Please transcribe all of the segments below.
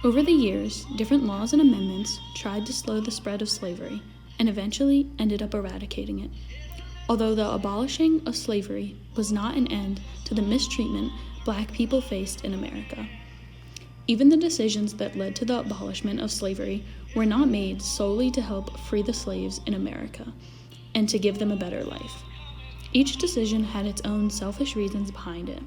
Over the years, different laws and amendments tried to slow the spread of slavery and eventually ended up eradicating it. Although the abolishing of slavery was not an end to the mistreatment Black people faced in America. Even the decisions that led to the abolishment of slavery were not made solely to help free the slaves in America and to give them a better life. Each decision had its own selfish reasons behind it.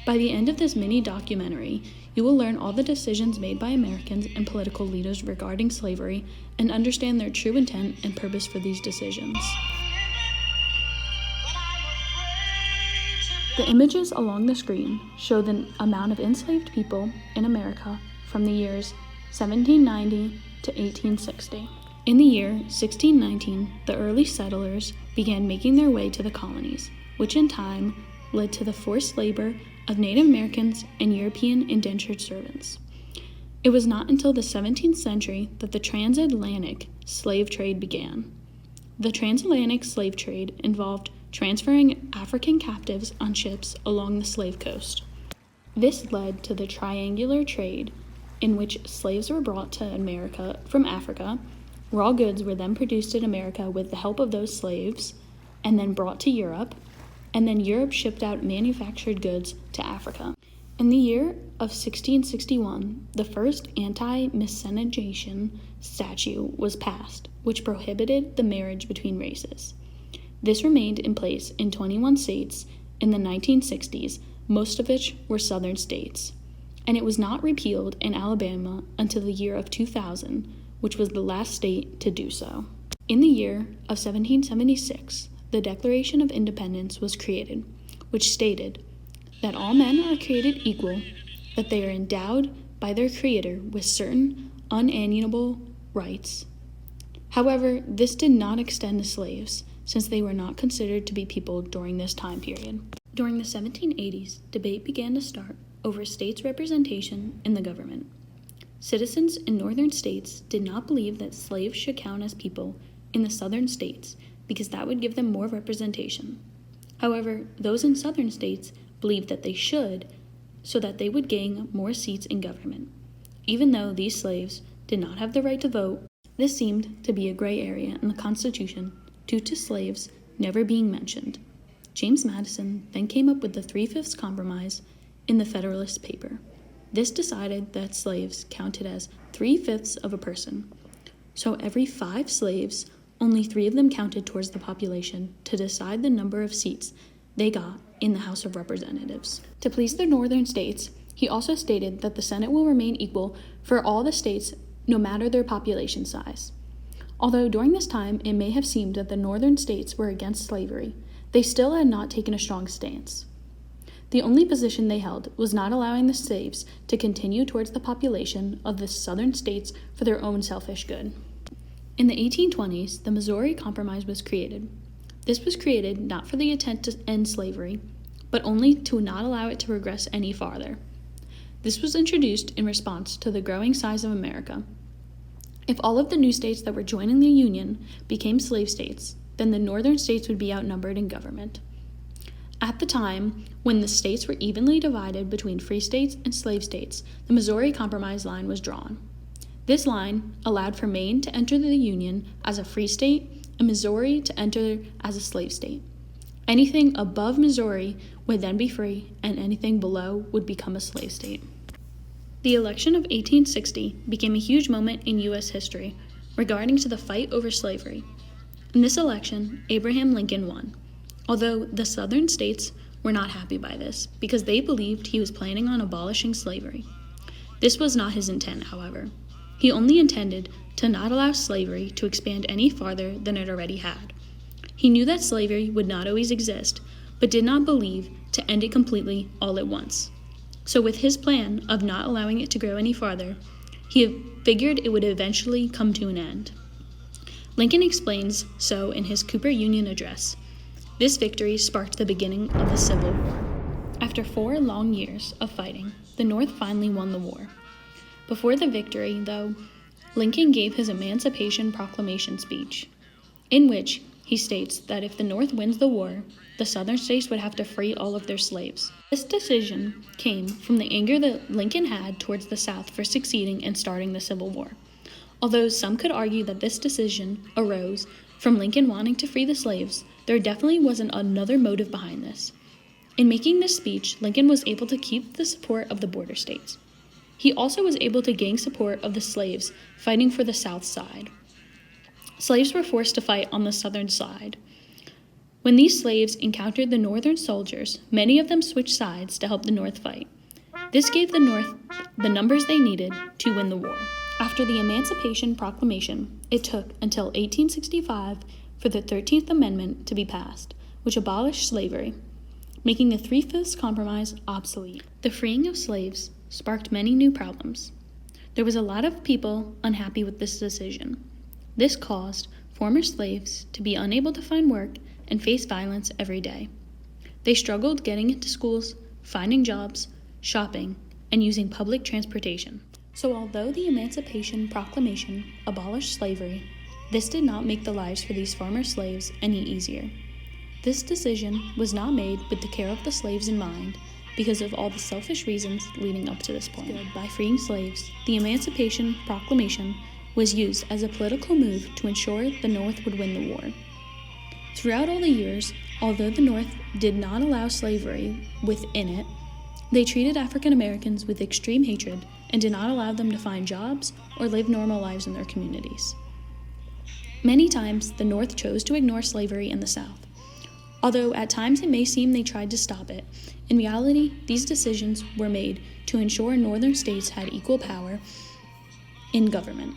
By the end of this mini documentary, you will learn all the decisions made by Americans and political leaders regarding slavery and understand their true intent and purpose for these decisions. The images along the screen show the amount of enslaved people in America from the years 1790 to 1860. In the year 1619, the early settlers began making their way to the colonies, which in time led to the forced labor of Native Americans and European indentured servants. It was not until the 17th century that the transatlantic slave trade began. The transatlantic slave trade involved transferring African captives on ships along the slave coast. This led to the triangular trade, in which slaves were brought to America from Africa. Raw goods were then produced in America with the help of those slaves, and then brought to Europe, and then Europe shipped out manufactured goods to Africa. In the year of 1661, the first anti-miscegenation statute was passed, which prohibited the marriage between races. This remained in place in 21 states in the 1960s, most of which were southern states, and it was not repealed in Alabama until the year of 2000, which was the last state to do so. In the year of 1776, the Declaration of Independence was created, which stated that all men are created equal, that they are endowed by their Creator with certain unalienable rights. However, this did not extend to slaves, since they were not considered to be people during this time period. During the 1780s, debate began to start over states' representation in the government. Citizens in northern states did not believe that slaves should count as people in the southern states because that would give them more representation. However, those in southern states believed that they should, so that they would gain more seats in government. Even though these slaves did not have the right to vote, this seemed to be a gray area in the Constitution due to slaves never being mentioned. James Madison then came up with the 3/5 compromise in the Federalist Paper. This decided that slaves counted as 3/5 of a person. So every 5 slaves, only 3 of them counted towards the population to decide the number of seats they got in the House of Representatives. To please the northern states, he also stated that the Senate will remain equal for all the states no matter their population size. Although during this time it may have seemed that the northern states were against slavery, they still had not taken a strong stance. The only position they held was not allowing the slaves to continue towards the population of the southern states for their own selfish good. In the 1820s, the Missouri Compromise was created. This was created not for the intent to end slavery, but only to not allow it to progress any farther. This was introduced in response to the growing size of America. If all of the new states that were joining the Union became slave states, then the northern states would be outnumbered in government. At the time, when the states were evenly divided between free states and slave states, the Missouri Compromise line was drawn. This line allowed for Maine to enter the Union as a free state and Missouri to enter as a slave state. Anything above Missouri would then be free, and anything below would become a slave state. The election of 1860 became a huge moment in U.S. history regarding to the fight over slavery. In this election, Abraham Lincoln won, although the southern states were not happy by this because they believed he was planning on abolishing slavery. This was not his intent, however. He only intended to not allow slavery to expand any farther than it already had. He knew that slavery would not always exist, but did not believe to end it completely all at once. So with his plan of not allowing it to grow any farther, he figured it would eventually come to an end. Lincoln explains so in his Cooper Union Address. This victory sparked the beginning of the Civil War. After 4 long years of fighting, the North finally won the war. Before the victory, though, Lincoln gave his Emancipation Proclamation speech, in which He states that if the North wins the war, the Southern states would have to free all of their slaves. This decision came from the anger that Lincoln had towards the South for succeeding and starting the Civil War. Although some could argue that this decision arose from Lincoln wanting to free the slaves, there definitely wasn't another motive behind this. In making this speech, Lincoln was able to keep the support of the border states. He also was able to gain support of the slaves fighting for the South side. Slaves were forced to fight on the Southern side. When these slaves encountered the Northern soldiers, many of them switched sides to help the North fight. This gave the North the numbers they needed to win the war. After the Emancipation Proclamation, it took until 1865 for the 13th Amendment to be passed, which abolished slavery, making the Three-Fifths Compromise obsolete. The freeing of slaves sparked many new problems. There was a lot of people unhappy with this decision. This caused former slaves to be unable to find work and face violence every day. They struggled getting into schools, finding jobs, shopping, and using public transportation. So although the Emancipation Proclamation abolished slavery, this did not make the lives for these former slaves any easier. This decision was not made with the care of the slaves in mind because of all the selfish reasons leading up to this point. By freeing slaves, the Emancipation Proclamation was used as a political move to ensure the North would win the war. Throughout all the years, although the North did not allow slavery within it, they treated African Americans with extreme hatred and did not allow them to find jobs or live normal lives in their communities. Many times, the North chose to ignore slavery in the South. Although at times it may seem they tried to stop it, in reality, these decisions were made to ensure Northern states had equal power in government.